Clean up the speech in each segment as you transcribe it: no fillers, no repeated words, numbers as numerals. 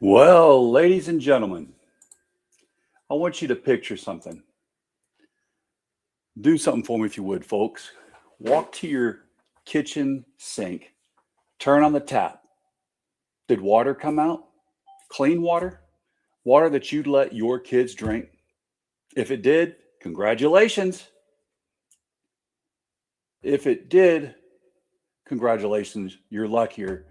Well, ladies and gentlemen, I want you to picture something. Do something for me if you would, folks. Walk to your kitchen sink, turn on the tap. Did water come out? Clean water? Water that you'd let your kids drink? If it did, congratulations. If it did, congratulations, you're luckier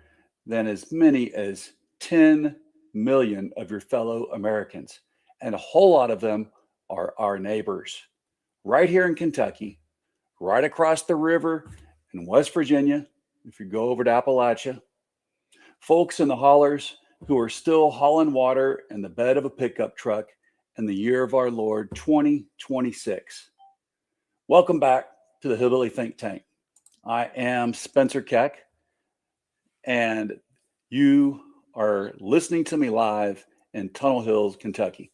than as many as 10 million of your fellow Americans. And a whole lot of them are our neighbors. Right here in Kentucky, right across the river in West Virginia, if you go over to Appalachia, folks in the hollers who are still hauling water in the bed of a pickup truck in the year of our Lord 2026. Welcome back to the Hillbilly Think Tank. I am Spencer Keck, and you are listening to me live in Tunnel Hills, Kentucky.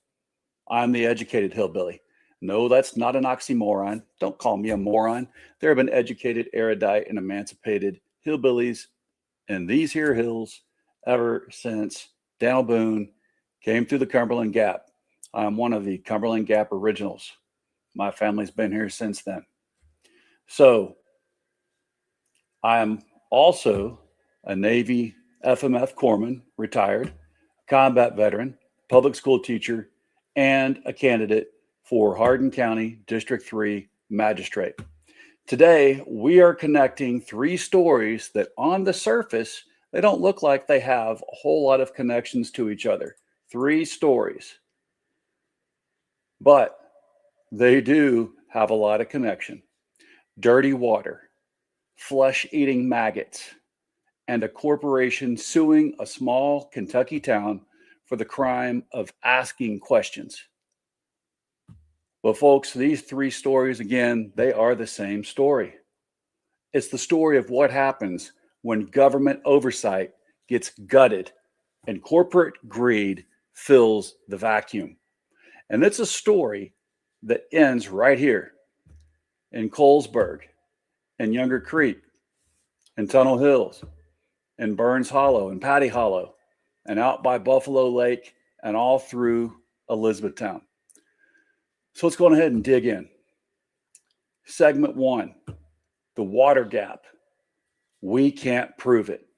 I'm the educated hillbilly. No, that's not an oxymoron. Don't call me a moron. There have been educated, erudite, and emancipated hillbillies in these here hills ever since Daniel Boone came through the Cumberland Gap. I'm one of the Cumberland Gap originals. My family's been here since then. So I'm also a Navy FMF corpsman, retired, combat veteran, public school teacher, and a candidate for Hardin County District 3 Magistrate. Today, we are connecting three stories that on the surface, they don't look like they have a whole lot of connections to each other. Three stories. But they do have a lot of connection. Dirty water, flesh-eating maggots, and a corporation suing a small Kentucky town for the crime of asking questions. But folks, these three stories, again, they are the same story. It's the story of what happens when government oversight gets gutted and corporate greed fills the vacuum. And it's a story that ends right here in Colesburg, in Younger Creek, in Tunnel Hills, in Burns Hollow, and Patty Hollow, and out by Buffalo Lake, and all through Elizabethtown. So let's go ahead and dig in. Segment 1, the water gap. We can't prove it.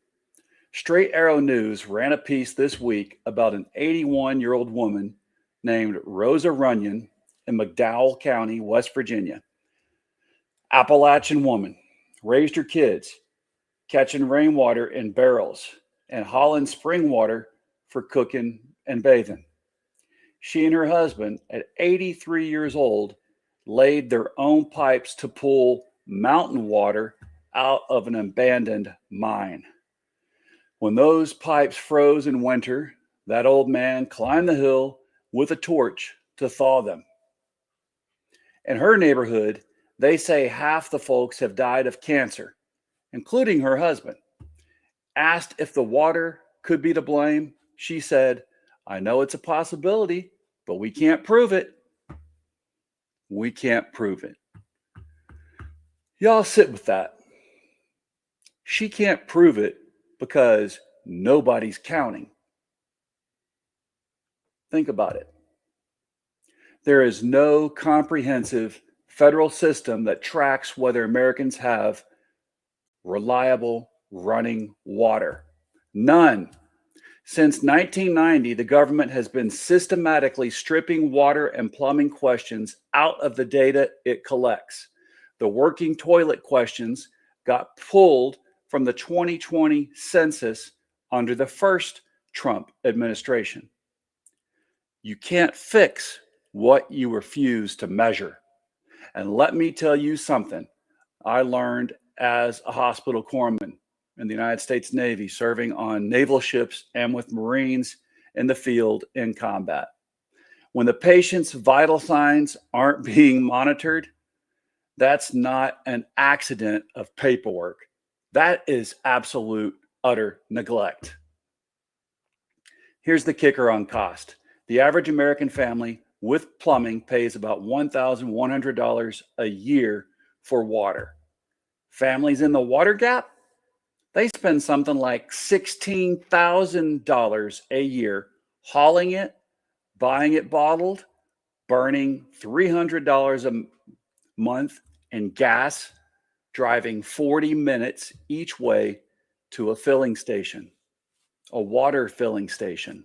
Straight Arrow News ran a piece this week about an 81-year-old woman named Rosa Runyon in McDowell County, West Virginia. Appalachian woman, raised her kids, catching rainwater in barrels and hauling spring water for cooking and bathing. She and her husband, at 83 years old, laid their own pipes to pull mountain water out of an abandoned mine. When those pipes froze in winter, that old man climbed the hill with a torch to thaw them. In her neighborhood, they say half the folks have died of cancer, including her husband. Asked if the water could be to blame, she said, "I know it's a possibility, but we can't prove it." We can't prove it. Y'all sit with that. She can't prove it because nobody's counting. Think about it. There is no comprehensive federal system that tracks whether Americans have reliable running water. None. Since 1990, the government has been systematically stripping water and plumbing questions out of the data it collects. The working toilet questions got pulled from the 2020 census under the first Trump administration. You can't fix what you refuse to measure. And let me tell you something I learned as a hospital corpsman in the United States Navy, serving on naval ships and with Marines in the field in combat. When the patient's vital signs aren't being monitored, that's not an accident of paperwork. That is absolute, utter neglect. Here's the kicker on cost. The average American family with plumbing pays about $1,100 a year for water. Families in the water gap They spend something like $16,000 a year hauling it, buying it bottled, burning $300 a month in gas, driving 40 minutes each way to a filling station, a water filling station.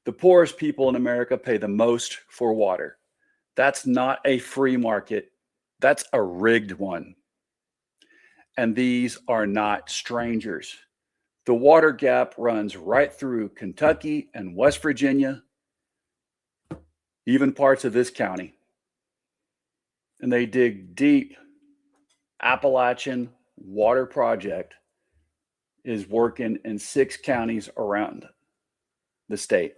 The poorest people in America pay the most for water. That's not a free market. That's a rigged one. And these are not strangers. The water gap runs right through Kentucky and West Virginia, even parts of this county. And they dig deep. Appalachian Water Project is working in 6 counties around the state.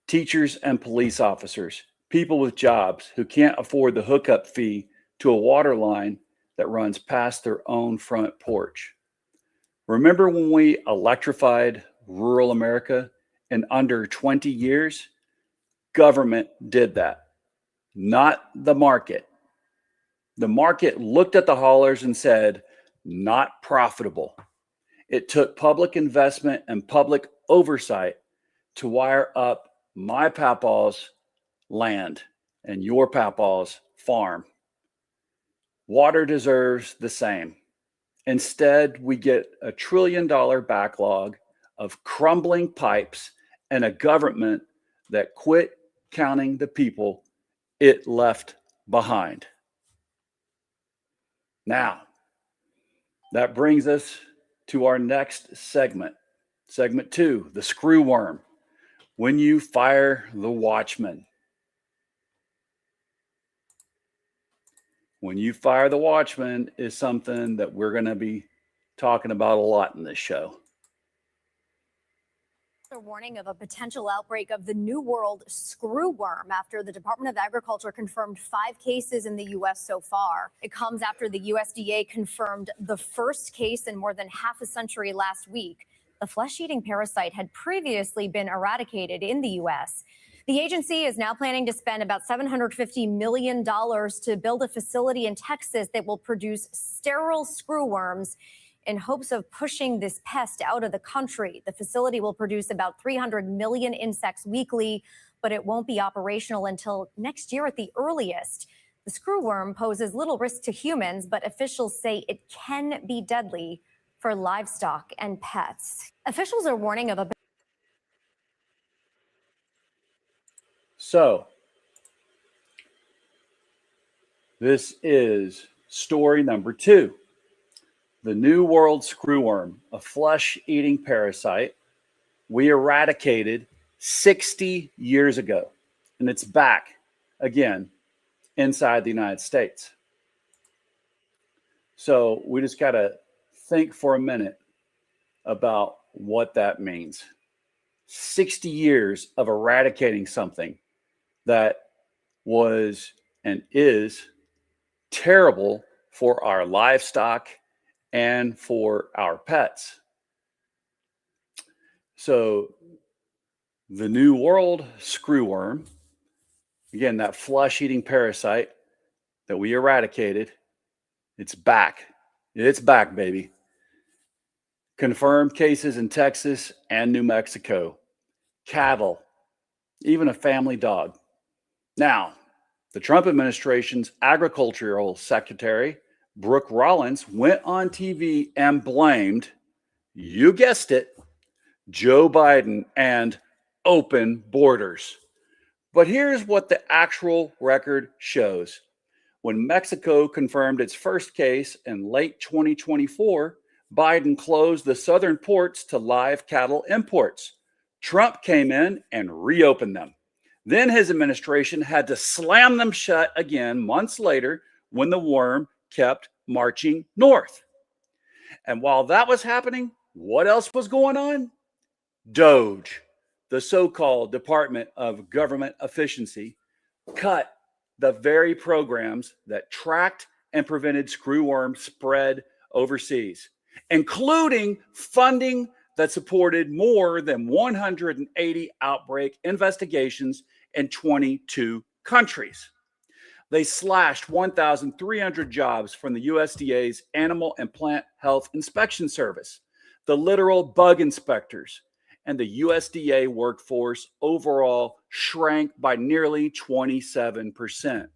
Teachers and police officers, people with jobs who can't afford the hookup fee to a water line that runs past their own front porch. Remember when we electrified rural America in under 20 years? Government did that, not the market. The market looked at the haulers and said, not profitable. It took public investment and public oversight to wire up my papaw's land and your papaw's farm. Water deserves the same. Instead, we get a $1 trillion backlog of crumbling pipes and a government that quit counting the people it left behind. Now, that brings us to our next segment. Segment 2, the screwworm. When you fire the watchman. When you fire the watchman is something that we're going to be talking about a lot in this show. A warning of a potential outbreak of the New World screwworm after the Department of Agriculture confirmed 5 cases in the U.S. so far. It comes after the USDA confirmed the first case in more than half a century last week. The flesh-eating parasite had previously been eradicated in the U.S. The agency is now planning to spend about $750 million to build a facility in Texas that will produce sterile screwworms in hopes of pushing this pest out of the country. The facility will produce about 300 million insects weekly, but it won't be operational until next year at the earliest. The screwworm poses little risk to humans, but officials say it can be deadly for livestock and pets. Officials are warning of a... So, this is story number 2. The New World screwworm, a flesh-eating parasite we eradicated 60 years ago. And it's back again inside the United States. So we just got to think for a minute about what that means. 60 years of eradicating something that was and is terrible for our livestock and for our pets. So the New World screwworm, again, that flesh-eating parasite that we eradicated, it's back. It's back, baby. Confirmed cases in Texas and New Mexico. Cattle, even a family dog. Now, the Trump administration's agricultural secretary, Brooke Rollins, went on TV and blamed, you guessed it, Joe Biden and open borders. But here's what the actual record shows. When Mexico confirmed its first case in late 2024, Biden closed the southern ports to live cattle imports. Trump came in and reopened them. Then his administration had to slam them shut again months later when the worm kept marching north. And while that was happening, what else was going on? DOGE, the so-called Department of Government Efficiency, cut the very programs that tracked and prevented screwworm spread overseas, including funding that supported more than 180 outbreak investigations in 22 countries. They slashed 1,300 jobs from the USDA's Animal and Plant Health Inspection Service, the literal bug inspectors, and the USDA workforce overall shrank by nearly 27%.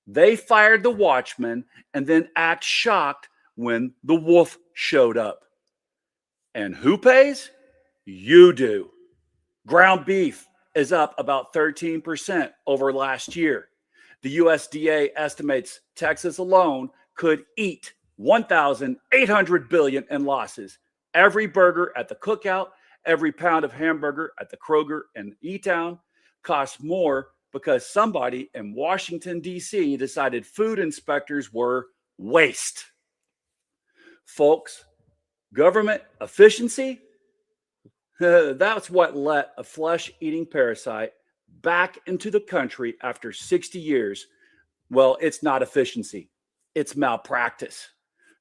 They fired the watchman and then act shocked when the wolf showed up. And who pays? You do. Ground beef is up about 13% over last year. The USDA estimates Texas alone could eat 1,800 billion in losses. Every burger at the cookout, every pound of hamburger at the Kroger in E-Town costs more because somebody in Washington, D.C. decided food inspectors were waste. Folks, government efficiency, that's what let a flesh-eating parasite back into the country after 60 years. Well, it's not efficiency. It's malpractice.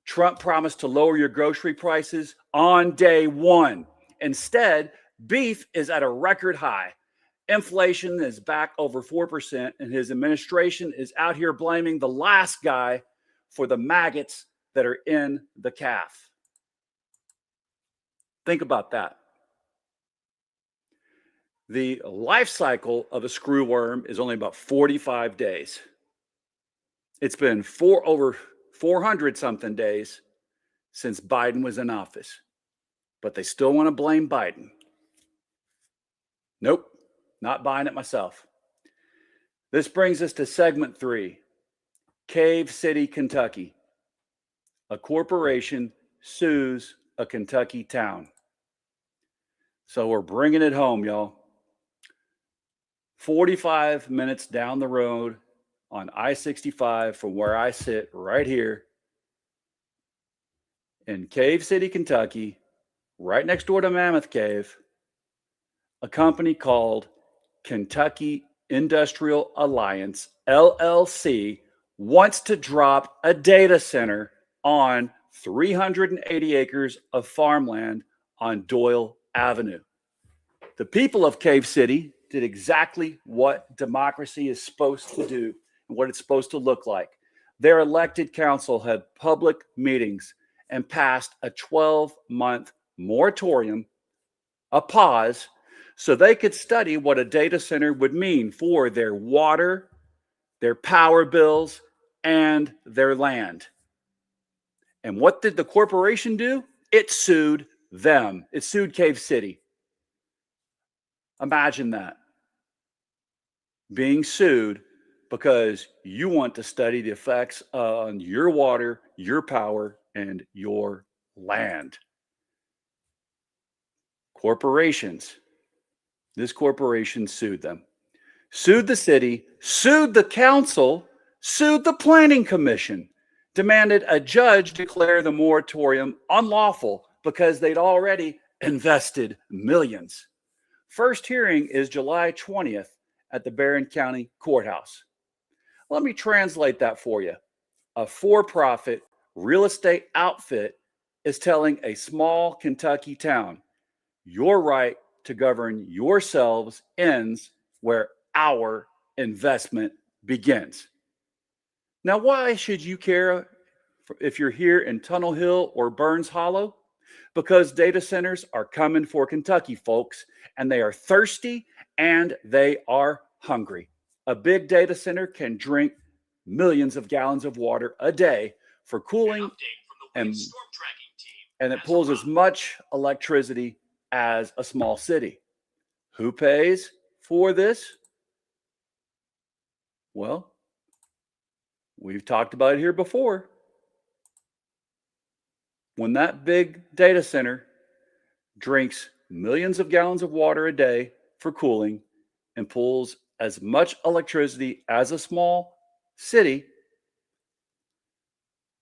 Trump promised to lower your grocery prices on day one. Instead, beef is at a record high. Inflation is back over 4%, and his administration is out here blaming the last guy for the maggots that are in the calf. Think about that. The life cycle of a screwworm is only about 45 days. It's been over 400 something days since Biden was in office, but they still want to blame Biden. Nope, not buying it myself. This brings us to segment 3, Cave City, Kentucky. A corporation sues a Kentucky town. So we're bringing it home, y'all. 45 minutes down the road on I-65 from where I sit right here in Cave City, Kentucky, right next door to Mammoth Cave, a company called Kentucky Industrial Alliance, LLC, wants to drop a data center on 380 acres of farmland on Doyle Avenue. The people of Cave City did exactly what democracy is supposed to do and what it's supposed to look like. Their elected council had public meetings and passed a 12-month moratorium, a pause, so they could study what a data center would mean for their water, their power bills, and their land. And what did the corporation do? It sued them. It sued Cave City. Imagine that. Being sued because you want to study the effects on your water, your power, and your land. Corporations. This corporation sued them. Sued the city, sued the council, sued the planning commission, demanded a judge declare the moratorium unlawful because they'd already invested millions. First hearing is July 20th at the Barron County Courthouse. Let me translate that for you. A for-profit real estate outfit is telling a small Kentucky town, your right to govern yourselves ends where our investment begins. Now, why should you care if you're here in Tunnel Hill or Burns Hollow? Because data centers are coming for Kentucky, folks, and they are thirsty and they are hungry. A big data center can drink millions of gallons of water a day for cooling, and it pulls as much electricity as a small city. Who pays for this? Well, we've talked about it here before. When that big data center drinks millions of gallons of water a day for cooling and pulls as much electricity as a small city,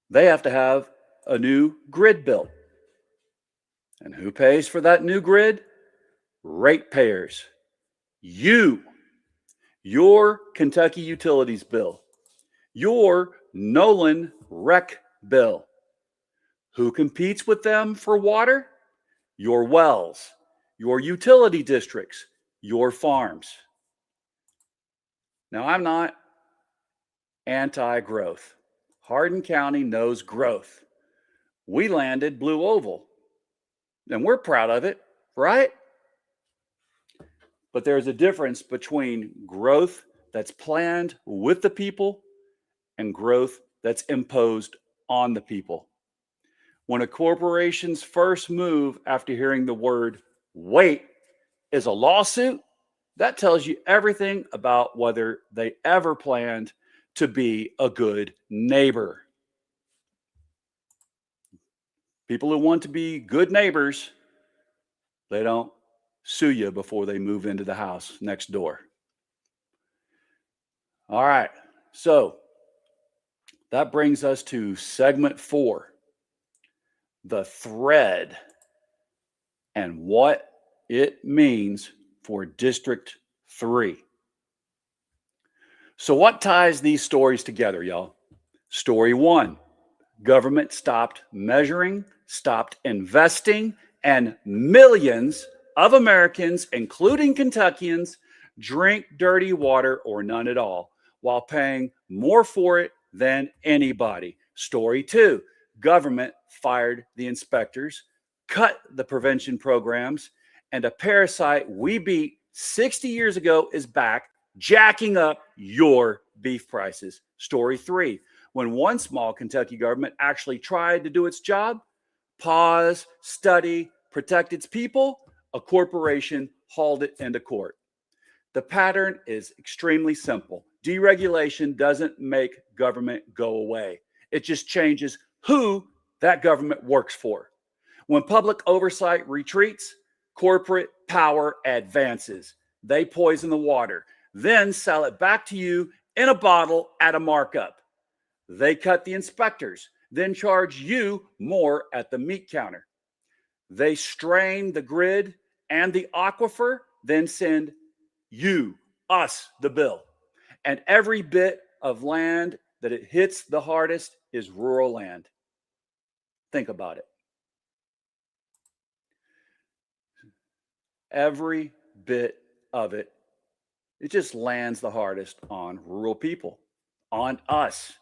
they have to have a new grid built. And who pays for that new grid? Ratepayers. You. Your Kentucky utilities bill. Your Nolan rec bill. Who competes with them for water? Your wells, your utility districts, your farms. Now, I'm not anti-growth. Hardin County knows growth. We landed Blue Oval, and we're proud of it, right? But there's a difference between growth that's planned with the people and growth that's imposed on the people. When a corporation's first move after hearing the word wait is a lawsuit, that tells you everything about whether they ever planned to be a good neighbor. People who want to be good neighbors, they don't sue you before they move into the house next door. All right, so that brings us to segment 4, the thread and what it means for District 3. So what ties these stories together, y'all? Story 1, government stopped measuring, stopped investing, and millions of Americans, including Kentuckians, drink dirty water or none at all, while paying more for it than anybody. Story 2, government fired the inspectors, cut the prevention programs, and a parasite we beat 60 years ago is back, jacking up your beef prices. Story 3, when one small Kentucky government actually tried to do its job, pause, study, protect its people, a corporation hauled it into court. The pattern is extremely simple. Deregulation doesn't make government go away. It just changes who that government works for. When public oversight retreats, corporate power advances. They poison the water, then sell it back to you in a bottle at a markup. They cut the inspectors, then charge you more at the meat counter. They strain the grid and the aquifer, then send us, the bill. And every bit of land that it hits the hardest is rural land. Think about it. Every bit of it, it just lands the hardest on rural people, on us.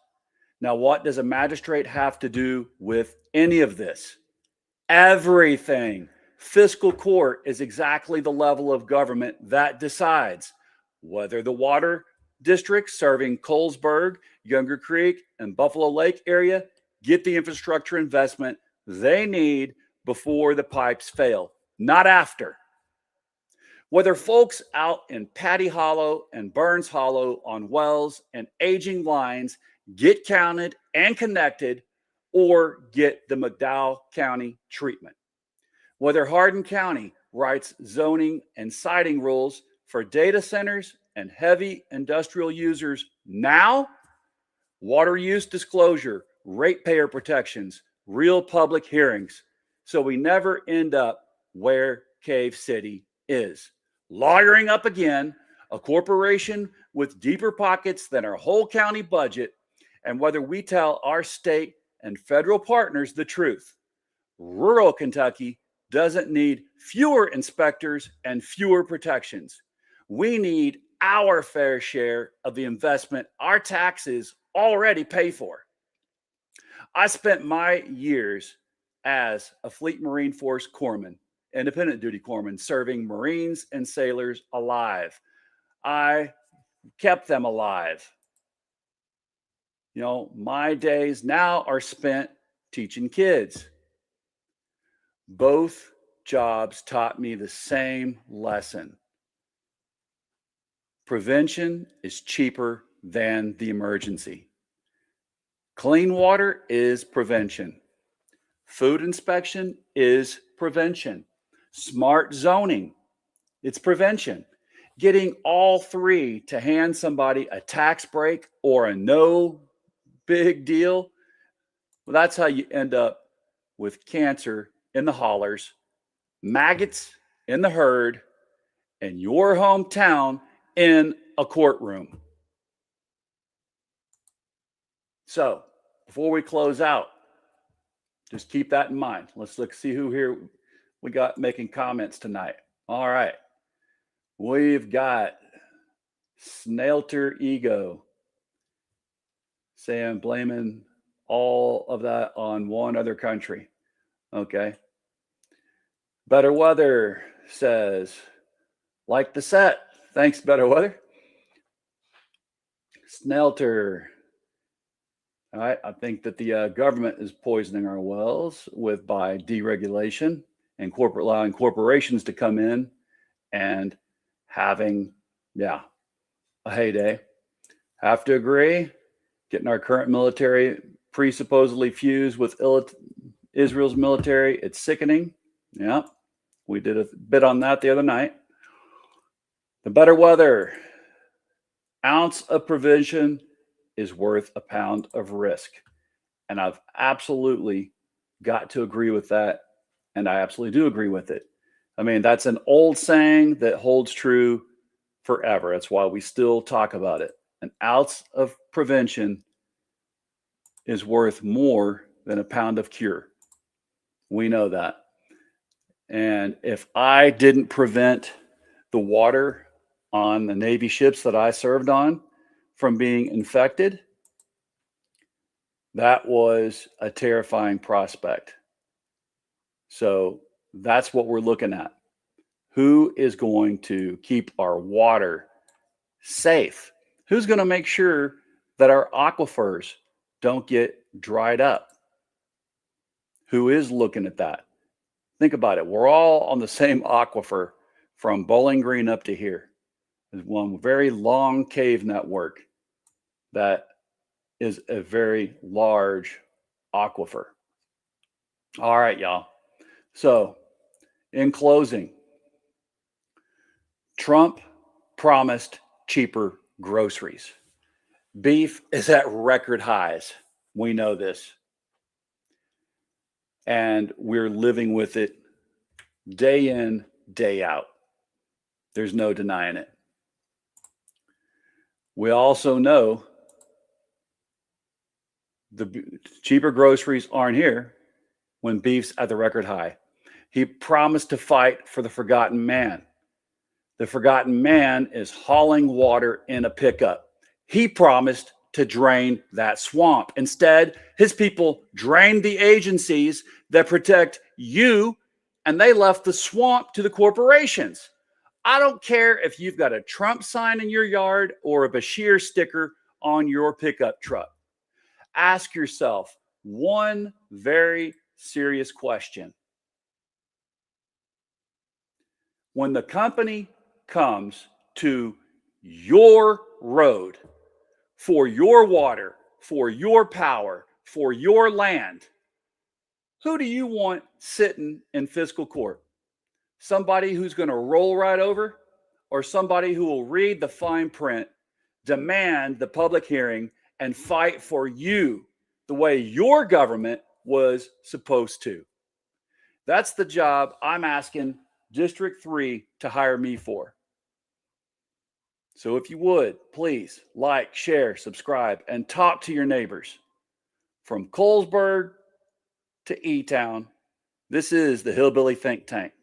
Now, what does a magistrate have to do with any of this? Everything. Fiscal court is exactly the level of government that decides whether the water districts serving Colesburg, Younger Creek, and Buffalo Lake area get the infrastructure investment they need before the pipes fail, not after. Whether folks out in Paddy Hollow and Burns Hollow on wells and aging lines get counted and connected or get the McDowell County treatment. Whether Hardin County writes zoning and siting rules for data centers and heavy industrial users now, water use disclosure, ratepayer protections, real public hearings, so we never end up where Cave City is. Lawyering up again, a corporation with deeper pockets than our whole county budget, and whether we tell our state and federal partners the truth. Rural Kentucky doesn't need fewer inspectors and fewer protections. We need our fair share of the investment our taxes already pay for. I spent my years as a Fleet Marine Force corpsman, independent duty corpsman, serving Marines and sailors alive. I kept them alive. You know, my days now are spent teaching kids. Both jobs taught me the same lesson. Prevention is cheaper than the emergency. Clean water is prevention. Food inspection is prevention. Smart zoning, it's prevention. Getting all three to hand somebody a tax break or a no big deal, well, that's how you end up with cancer in the hollers, maggots in the herd, and your hometown in a courtroom. So, before we close out, just keep that in mind. Let's see who here we got making comments tonight. All right. We've got Snailter Ego. saying, blaming all of that on one other country. Okay. Better Weather says, like the set. Thanks, Better Weather. Snelter. All right. I think that the government is poisoning our wells by deregulation and allowing corporations to come in and having, a heyday. Have to agree. Getting our current military presupposedly fused with Israel's military, it's sickening. Yeah, we did a bit on that the other night. The Better Weather. Ounce of prevention is worth a pound of risk. And I've absolutely got to agree with that. And I absolutely do agree with it. I mean, that's an old saying that holds true forever. That's why we still talk about it. An ounce of prevention is worth more than a pound of cure. We know that. And if I didn't prevent the water on the Navy ships that I served on from being infected, that was a terrifying prospect. So that's what we're looking at. Who is going to keep our water safe? Who's going to make sure that our aquifers don't get dried up? Who is looking at that? Think about it. We're all on the same aquifer from Bowling Green up to here. There's one very long cave network that is a very large aquifer. All right, y'all. So, in closing, Trump promised cheaper groceries. Beef is at record highs. We know this. And we're living with it day in, day out. There's no denying it. We also know the cheaper groceries aren't here when beef's at the record high. He promised to fight for the forgotten man. The forgotten man is hauling water in a pickup. He promised to drain that swamp. Instead, his people drained the agencies that protect you, and they left the swamp to the corporations. I don't care if you've got a Trump sign in your yard or a Bashir sticker on your pickup truck. Ask yourself one very serious question. When the company comes to your road for your water, for your power, for your land, who do you want sitting in fiscal court? Somebody who's going to roll right over, or somebody who will read the fine print, demand the public hearing, and fight for you the way your government was supposed to? That's the job I'm asking District 3 to hire me for. So if you would, please like, share, subscribe, and talk to your neighbors. From Colesburg to E-Town, this is the Hillbilly Think Tank,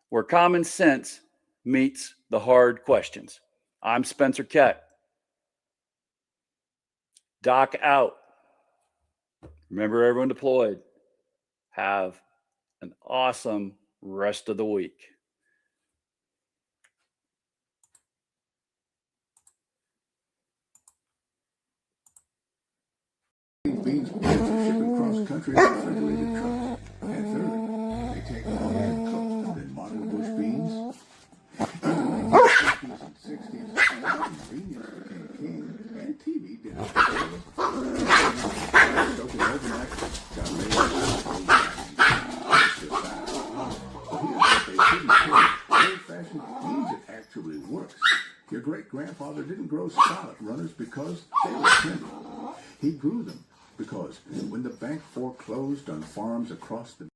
where common sense meets the hard questions. I'm Spencer Keck. Doc out. Remember, everyone deployed. Have an awesome rest of the week. Beans shipping cross country in refrigerated trucks. And third, they take all that and cook, and then modern bush beans. In the 50s and 60s, convenience became king, and TV did it. Soaking overnight, got made old-fashioned beans, it actually works. Your great-grandfather didn't grow salad runners because they were tender. He grew them because when the bank foreclosed on farms across the